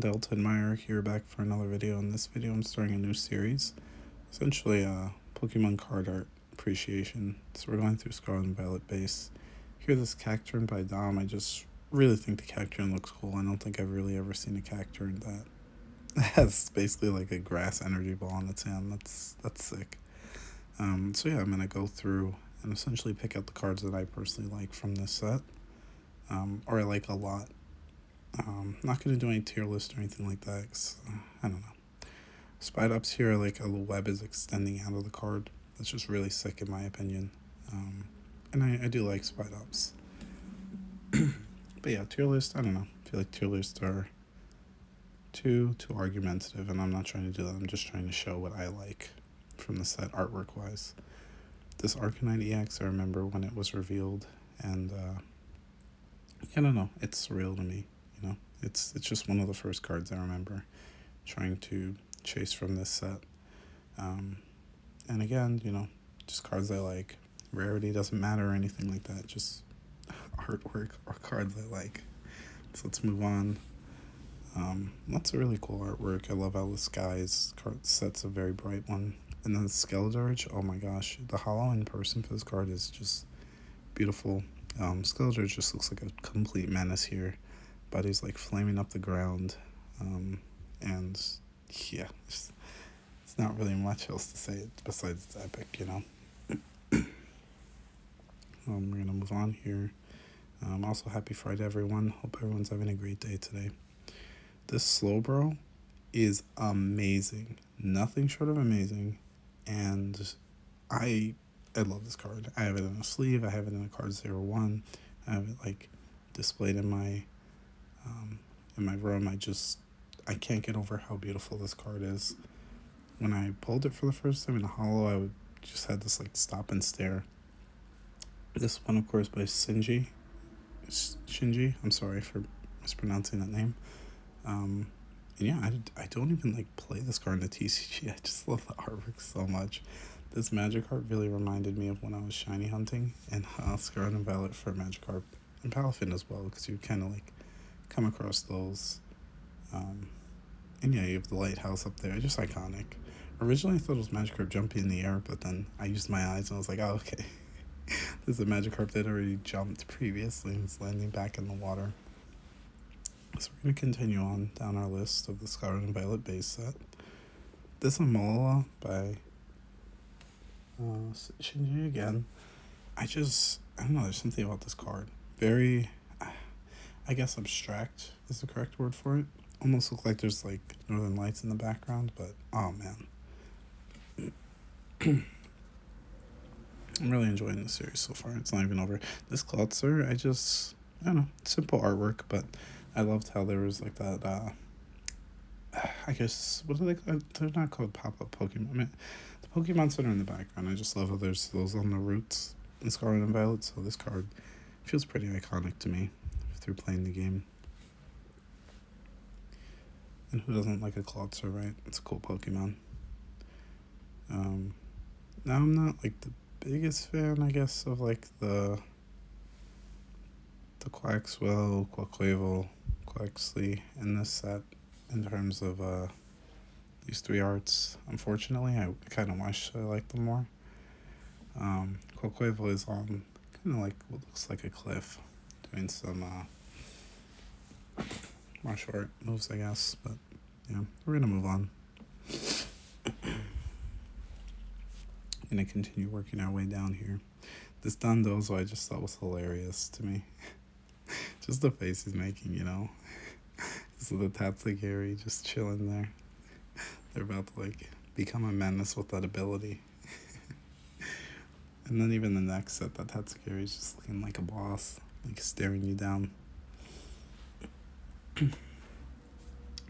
Delta Admirer here, back for another video. In this video, I'm starting a new series, essentially Pokemon card art appreciation. So we're going through Scarlet and Violet Base. Here, this Cacturne by Dom. I just really think the Cacturne looks cool. I don't think I've really ever seen a Cacturne that has basically like a grass energy ball on its hand. That's sick. So yeah, I'm gonna go through and essentially pick out the cards that I personally like from this set, or I like a lot. Not going to do any tier list or anything like that, cause, I don't know. Spite ups here, like a little web is extending out of the card. That's just really sick in my opinion. And I do like spite ups. But yeah, tier list, I don't know. I feel like tier lists are too argumentative, and I'm not trying to do that. I'm just trying to show what I like from the set artwork wise. This Arcanine EX, I remember when it was revealed, and I don't know, it's surreal to me. You know, it's just one of the first cards I remember trying to chase from this set. And again, you know, just cards I like. Rarity doesn't matter or anything like that. Just artwork or cards I like. So let's move on. Lots of really cool artwork. I love how the skies card set's a very bright one. And then Skeletorge, oh my gosh, the holo in person for this card is just beautiful. Skeletorge just looks like a complete menace here. Body's like flaming up the ground, and yeah, it's not really much else to say besides it's epic, you know. We're gonna move on here. Also, happy Friday, everyone. Hope everyone's having a great day today. This Slowbro is amazing, nothing short of amazing, and I love this card. I have it in a sleeve. I have it in a card 01. I have it like displayed in my room. I can't get over how beautiful this card is. When I pulled it for the first time in a holo, I just had this like stop and stare. This one, of course, by Shinji. I'm sorry for mispronouncing that name. And yeah, I don't even like play this card in the TCG. I just love the artwork so much. This Magikarp really reminded me of when I was shiny hunting, and Scarlet and Violet for Magikarp, and Palafin as well, because you kind of like come across those. And yeah, you have the lighthouse up there, just iconic. Originally I thought it was Magikarp jumping in the air, but then I used my eyes and I was like, oh, okay. This is a Magikarp that already jumped previously and is landing back in the water. So we're going to continue on down our list of the Scarlet and Violet base set. This Alola by Shinji again. I don't know, there's something about this card. Very, I guess abstract is the correct word for it. Almost look like there's like northern lights in the background, but oh man. I'm really enjoying the series so far. It's not even over. This Cloudster, I don't know, simple artwork, but I loved how there was like that, I guess, what are they called? They're not called pop-up Pokemon. I mean, the Pokemon Center in the background. I just love how there's those on the roots in Scarlet and Violet, so this card feels pretty iconic to me through playing the game. And who doesn't like a Cloudster, right? It's a cool Pokemon. Now I'm not like the biggest fan, I guess, of like the Quaxwell, Quaquaval, Quaxley in this set in terms of these three arts. Unfortunately, I kind of wish I liked them more. Quaquaval is on kind of like what looks like a cliff, doing some martial art moves, I guess. But yeah, we're gonna move on. Gonna continue working our way down here. This Dondozo I just thought was hilarious to me. Just the face he's making, you know. So the Tatsugiri just chilling there. They're about to like become a menace with that ability. And then even the next set, that Tatsugiri is just looking like a boss, like staring you down.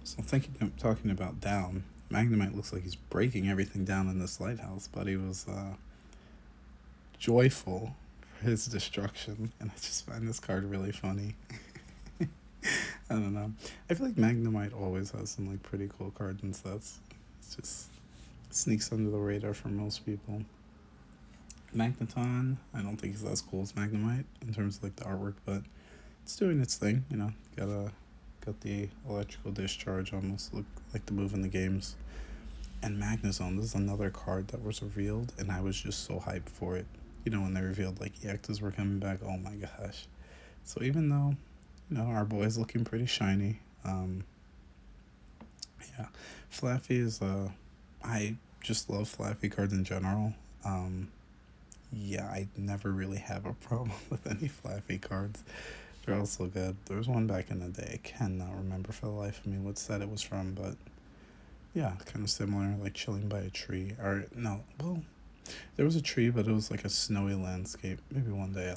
So talking about down, Magnemite looks like he's breaking everything down in this lighthouse, but he was joyful for his destruction, and I just find this card really funny. I don't know. I feel like Magnemite always has some like pretty cool cards and sets. It just sneaks under the radar for most people. Magneton, I don't think it's as cool as Magnemite in terms of like the artwork, but it's doing its thing, you know. Got a Got the electrical discharge, almost look like the move in the games. And Magnezone, this is another card that was revealed, and I was just so hyped for it. You know, when they revealed like EXs were coming back, oh my gosh. So even though, our boy's looking pretty shiny, yeah, Flaffy is, I just love Flaffy cards in general. Yeah, I never really have a problem with any Flaffy cards. They're all so good. There was one back in the day. I cannot remember for the life of me what set it was from, but yeah, kind of similar, like chilling by a tree. Or, no, well, there was a tree, but it was like a snowy landscape. Maybe one day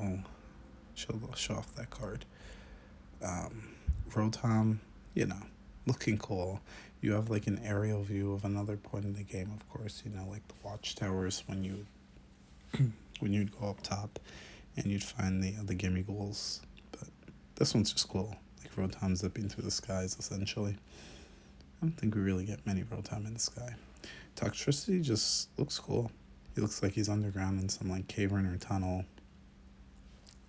I'll show off that card. Rotom, looking cool. You have like an aerial view of another point in the game, of course, like the watchtowers when you'd go up top and you'd find the gimme goals. But this one's just cool. Like Rotom zipping through the skies, essentially. I don't think we really get many Rotom in the sky. Toxtricity just looks cool. He looks like he's underground in some like cavern or tunnel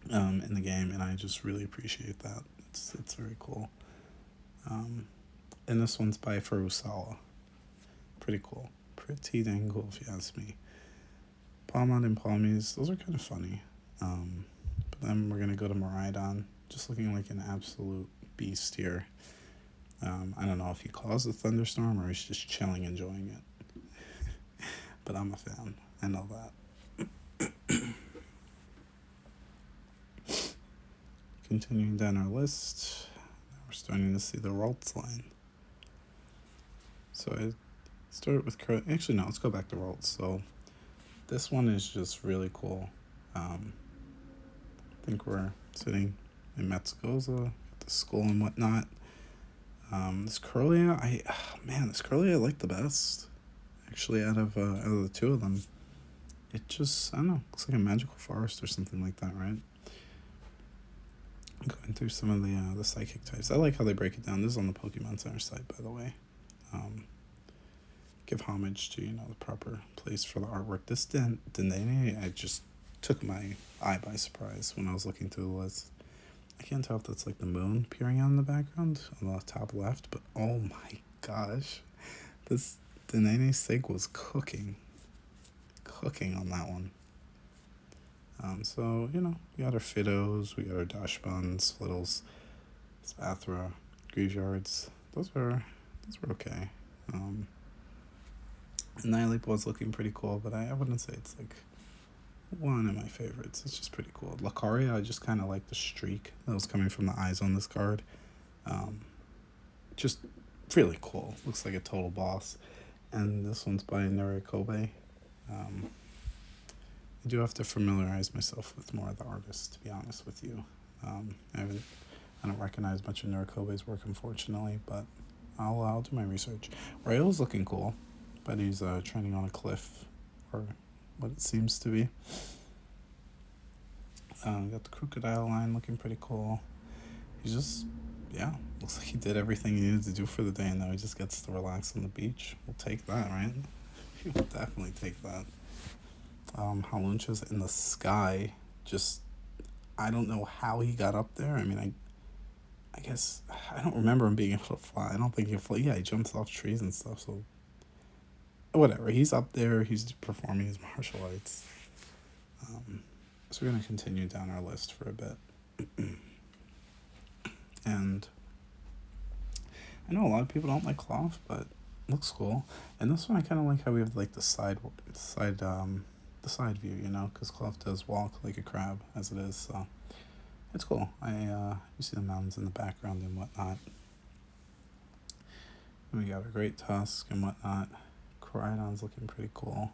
in the game, and I just really appreciate that. It's very cool. And this one's by Furusawa. Pretty cool. Pretty dang cool, if you ask me. Palmon and Palmies, those are kind of funny. But then we're going to go to Miraidon, just looking like an absolute beast here. I don't know if he caused a thunderstorm or he's just chilling, enjoying it. But I'm a fan. I know that. Continuing down our list, now we're starting to see the Ralts line. So I started with actually no, let's go back to Ralts. So this one is just really cool. I think we're sitting in Metzgoza, the skull and whatnot. This Curlia, this Curlia I like the best. Actually, out of the two of them, it just, I don't know, looks like a magical forest or something like that, right? Going through some of the psychic types. I like how they break it down. This is on the Pokemon Center site, by the way. Give homage to, the proper place for the artwork. This Dendane, I just took my eye by surprise when I was looking through the list. I can't tell if that's like the moon peering out in the background on the top left, but oh my gosh. This Dendane Sig was cooking on that one. So, we got our Fidos, we got our Dashbuns, Flittles, Spathra, Graveyards. Those were okay. Nihilip was looking pretty cool, but I wouldn't say it's like one of my favorites. It's just pretty cool. Lucaria, I just kind of like the streak that was coming from the eyes on this card. Just really cool. Looks like a total boss. And this one's by Nurikobe. I do have to familiarize myself with more of the artists, to be honest with you. I don't recognize much of Nurikobe's work, unfortunately, but I'll do my research. Rail's looking cool, but he's training on a cliff, or what it seems to be. Got the Crocodile line looking pretty cool. He's just, looks like he did everything he needed to do for the day, and now he just gets to relax on the beach. We'll take that, right? We'll definitely take that. Haluncha's in the sky. Just, I don't know how he got up there. I mean, I guess, I don't remember him being able to fly. I don't think he can fly. Yeah, he jumps off trees and stuff, so whatever. He's up there. He's performing his martial arts. So we're going to continue down our list for a bit. And I know a lot of people don't like Cloth, but it looks cool. And this one, I kind of like how we have like the side view, because Cloth does walk like a crab as it is, so it's cool. You see the mountains in the background and whatnot. And we got our Great Tusk and whatnot. Koraidon's looking pretty cool.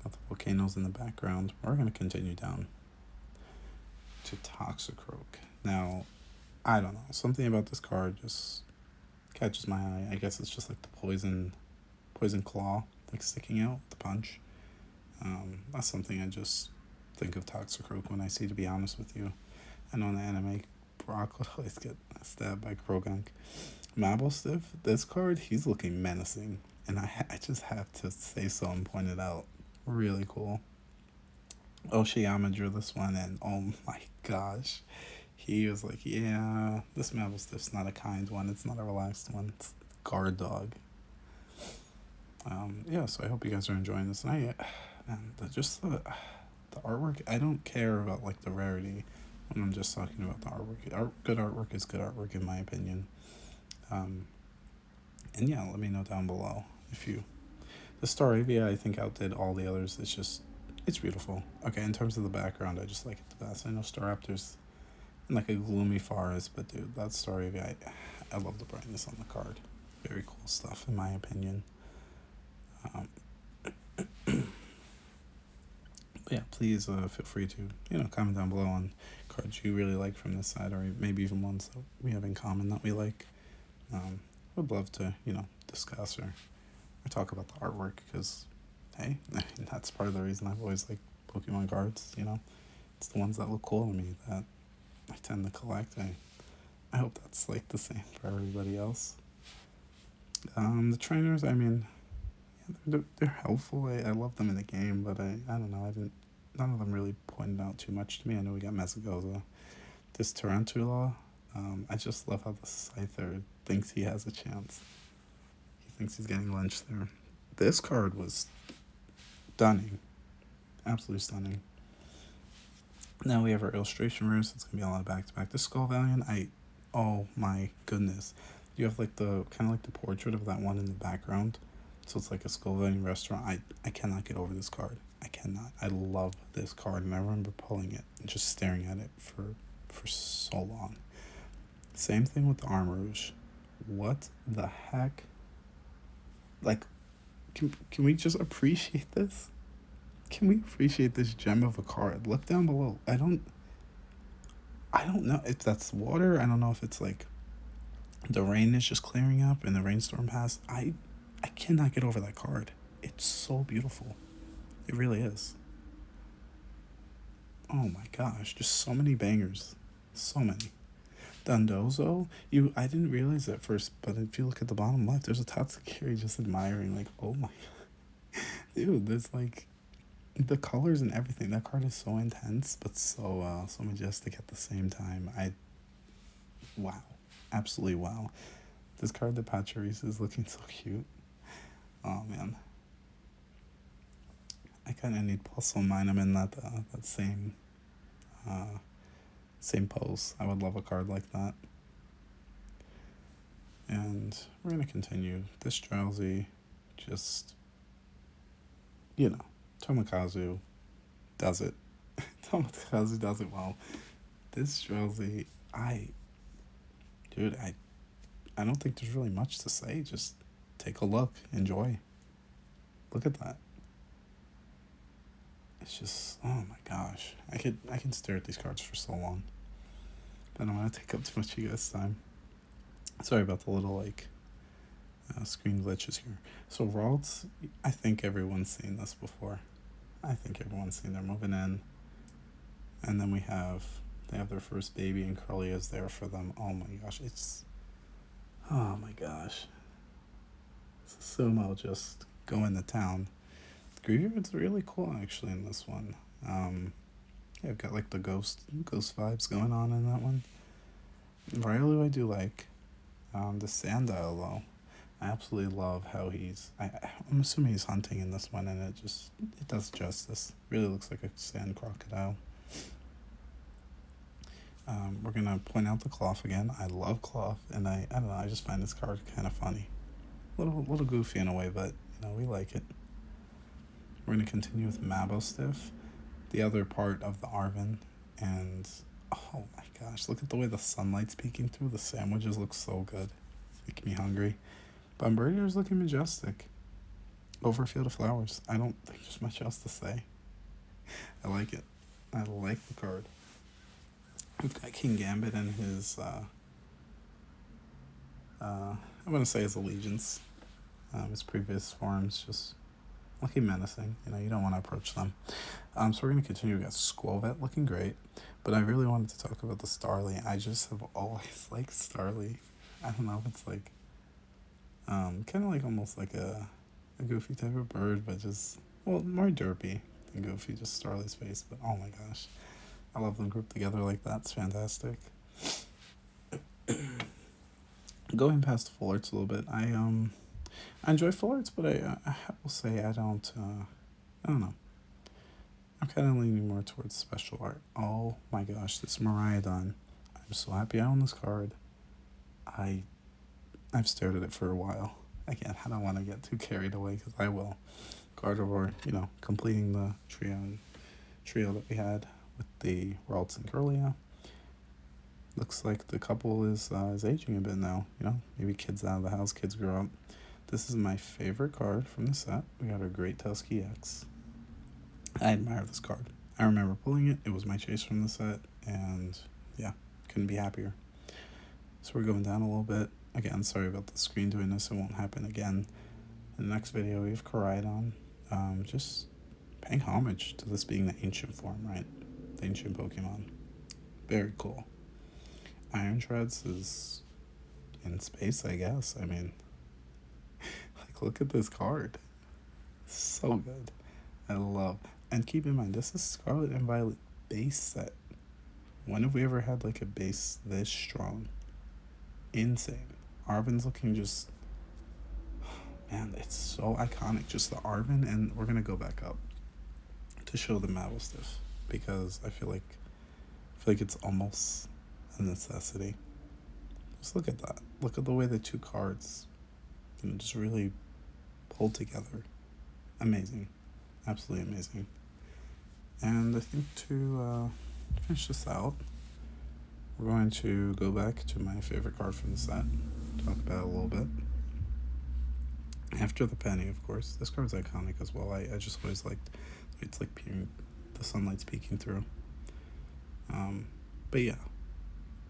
Got the volcanoes in the background. We're going to continue down to Toxicroak. Now, I don't know. Something about this card just catches my eye. I guess it's just like the poison claw, like sticking out, the punch. That's something I just think of Toxicroak when I see, to be honest with you. I know in the anime, Brock would always get stabbed by Krogunk. Mablestiff, this card, he's looking menacing. And I just have to say so and point it out. Really cool. Oshiyama drew this one, and oh my gosh. he was like, yeah, this Mavistiff's not a kind one. It's not a relaxed one. It's guard dog. Yeah, so I hope you guys are enjoying this. And the artwork, I don't care about like the rarity when I'm just talking about the artwork. Good artwork is good artwork in my opinion. Um, and yeah, let me know down below if you. The Staravia I think outdid all the others. It's beautiful. Okay, in terms of the background, I just like it the best. I know Staraptor's in like a gloomy forest, but dude, that Staravia, I love the brightness on the card. Very cool stuff in my opinion. Um, But yeah, please feel free to comment down below on cards you really like from this side, or maybe even ones that we have in common that we like. Would love to discuss or talk about the artwork because hey, I mean, that's part of the reason I've always liked Pokemon cards. It's the ones that look cool to me that I tend to collect. I hope that's like the same for everybody else. The trainers, I mean, they're helpful. I love them in the game, but I don't know. None of them really pointed out too much to me. I know we got Mesagoza. This Tarantula, I just love how the Scyther thinks he has a chance. He thinks he's getting lynched there. This card was stunning. Absolutely stunning. Now we have our illustration rares. It's going to be a lot of back-to-back. This Skull Valiant, oh my goodness. You have like the portrait of that one in the background. So it's like a Skull Valiant restaurant. I cannot get over this card. I cannot. I love this card, and I remember pulling it and just staring at it for so long. Same thing with the Armarouge. What the heck? Like, can we just appreciate this? Can we appreciate this gem of a card? Look down below. I don't know if that's water. I don't know if it's like the rain is just clearing up and the rainstorm passed. I cannot get over that card. It's so beautiful. It really is. Oh my gosh, just so many bangers. So many. Dondozo, I didn't realize at first, but if you look at the bottom left, there's a Tatsukiri just admiring, like, oh my god. Dude, there's like the colors and everything. That card is so intense, but so majestic at the same time. Wow. Absolutely wow. This card, the Pachirisu, is looking so cute. Oh man. I kind of need Pulse Mine. I'm in that same pose. I would love a card like that. And we're going to continue. This Drowsy, just, Tomokazu does it. Tomokazu does it well. This Drowsy, I don't think there's really much to say. Just take a look. Enjoy. Look at that. It's just, oh my gosh. I can stare at these cards for so long. But I don't want to take up too much of you guys' time. Sorry about the little, screen glitches here. So, Ralts, I think everyone's seen this before. They're moving in. And then they have their first baby, and Curly is there for them. Oh my gosh, oh my gosh. Sumo just going to town. The Graveyard's really cool, actually, in this one. I've got, like, the ghost vibes going on in that one. Railu I do like. The Sandile, though, I absolutely love how I'm assuming he's hunting in this one, and it does justice. Really looks like a sand crocodile. We're gonna point out the Cloth again. I love Cloth, and I don't know, I just find this card kind of funny. Little goofy in a way, but, we like it. We're gonna continue with Mabostiff, the other part of the Arven, and oh my gosh, look at the way the sunlight's peeking through. The sandwiches look so good. It's making me hungry. Bombardier's looking majestic. Over a field of flowers. I don't think there's much else to say. I like it. I like the card. We've got King Gambit and his, I want to say his allegiance. His previous forms just looking menacing. You don't want to approach them. So we're going to continue. We got Squovet looking great. But I really wanted to talk about the Starly. I just have always liked Starly. I don't know if it's like, kind of like almost like a goofy type of bird, but just, more derpy than goofy, just Starly's face. But oh my gosh. I love them grouped together like that. It's fantastic. Going past full arts a little bit, I enjoy full arts, but I will say I don't know. I'm kind of leaning more towards special art. Oh my gosh, this Miraidon. I'm so happy I own this card. I I've stared at it for a while. Again, I don't want to get too carried away because I will. Gardevoir, completing the trio that we had with the Ralts and Kirlia. Looks like the couple is aging a bit now. Maybe kids out of the house, kids grow up. This is my favorite card from the set. We got our Great Tusky X. I admire this card. I remember pulling it. It was my chase from the set, and yeah, couldn't be happier. So we're going down a little bit. Again, sorry about the screen doing this. It won't happen again. In the next video, we have Koraidon. Just paying homage to this being the ancient form, right? The ancient Pokemon. Very cool. Iron Shreds is in space, I guess. I mean, look at this card. So good. I love. And keep in mind, this is Scarlet and Violet base set. When have we ever had a base this strong? Insane. Arven's looking just, man, it's so iconic. Just the Arven, and we're gonna go back up to show the Mavistiff because I feel like it's almost a necessity. Just look at that. Look at the way the two cards, just really pulled together. Amazing, absolutely amazing. And I think to finish this out, we're going to go back to my favorite card from the set, talk about it a little bit. After the penny, of course. This card's iconic as well. I just always liked it's peering, the sunlight's peeking through. But yeah,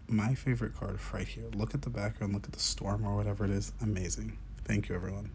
my favorite card right here. Look at the background, look at the storm or whatever it is. Amazing. Thank you, everyone.